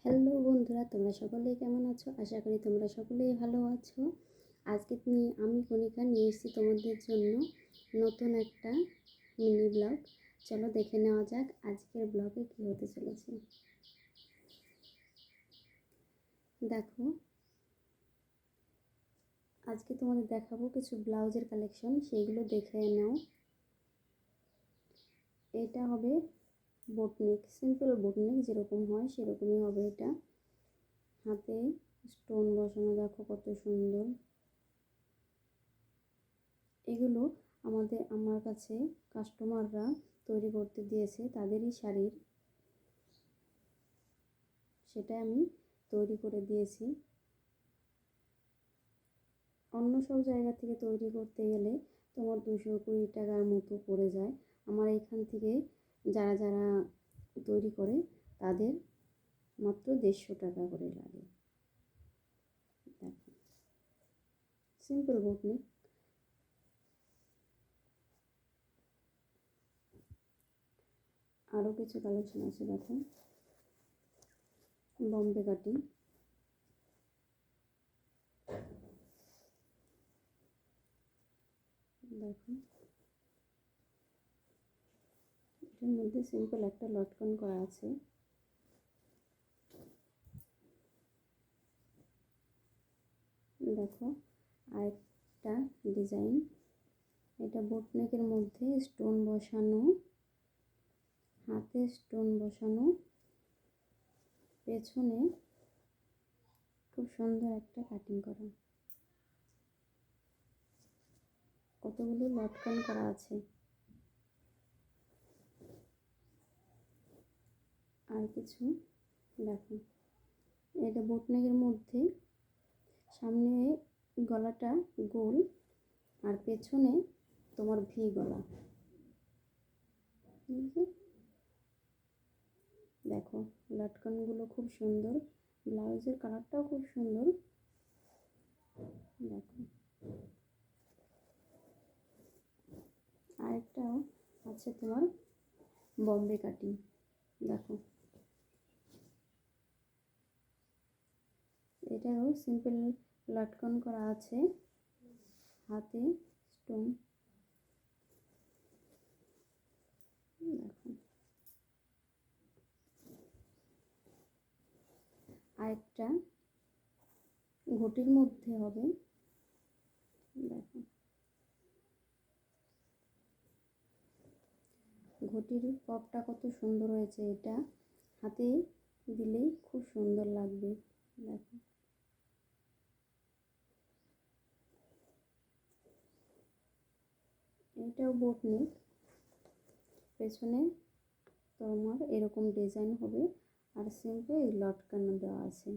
Hello বন্ধুরা, তোমরা সকলেই কেমন আছো? আশা করি তোমরা সকলেই ভালো আছো। আজকে আমি কণিকা নিয়ে এসেছি তোমাদের জন্য নতুন একটা মিনি ব্লগ। চলো দেখে নেওয়া যাক আজকের ব্লগে কী হতে চলেছে। দেখো, আজকে তোমাদের দেখাবো কিছু ব্লাউজের কালেকশন, সেইগুলো দেখে নাও। এটা হবে বোটনেক, সিম্পল বোটনেক যেরকম হয় সেরকমই হবে এটা। হাতে স্টোন বসানো, দেখো কত সুন্দর। এগুলো আমার কাছে কাস্টমাররা তৈরি করতে দিয়েছে, তাদেরই শাড়ির, সেটা আমি তৈরি করে দিয়েছি। অন্য সব জায়গা থেকে তৈরি করতে গেলে তোমার 220 টাকার মতো পড়ে যায়। আমার এখান থেকে যারা যারা তৈরি করে তাদের মাত্র 150 টাকা করে লাগে। দেখো, সিম্পল বোটনেক। আরও কিছু কালেকশন আছে, দেখো বম্বে কাটিং। দেখো, এটার মধ্যে সিম্পল একটা লটকন করা আছে। দেখো আরেকটা ডিজাইন, এটা বোটনেকের মধ্যে স্টোন বসানো, হাতে স্টোন বসানো, পেছনে খুব সুন্দর একটা কাটিং করা, কতগুলো লটকন করা আছে। আর কিছু দেখো, এটা বোটনেকের মধ্যে সামনে গলাটা গোল আর পেছনে তোমার ভি গলা। দেখো লটকনগুলো খুব সুন্দর, ব্লাউজের কালারটাও খুব সুন্দর। দেখো আরেকটাও আছে তোমার বম্বে কাটিং। দেখো এটারও সিম্পল লটকন করা আছে, হাতে স্টোন। দেখো আরেকটা ঘটির মধ্যে হবে। দেখো ঘটির পপটা কত সুন্দর হয়েছে, এটা হাতে দিলেই খুব সুন্দর লাগবে। দেখো এটাও বোটনেক, পেছনে তোমার এরকম ডিজাইন হবে আর সিম্পল লটকানো দেওয়া আছে।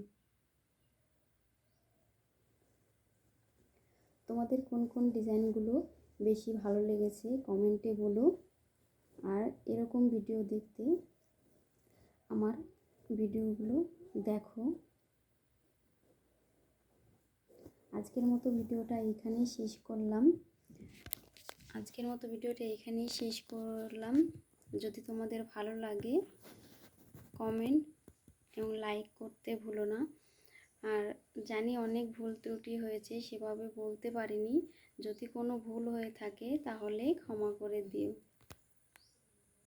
তোমাদের কোন কোন ডিজাইনগুলো বেশি ভালো লেগেছে কমেন্টে বলো। আর এরকম ভিডিও দেখতে আমার ভিডিওগুলো দেখো। আজকের মতো ভিডিওটা এইখানেই শেষ করলাম। যদি তোমাদের ভালো লাগে কমেন্ট এবং লাইক করতে ভুলো না। আর জানি অনেক ভুল ত্রুটি হয়েছে, সেভাবে বলতে পারিনি। যদি কোনো ভুল হয়ে থাকে তাহলে ক্ষমা করে দিও।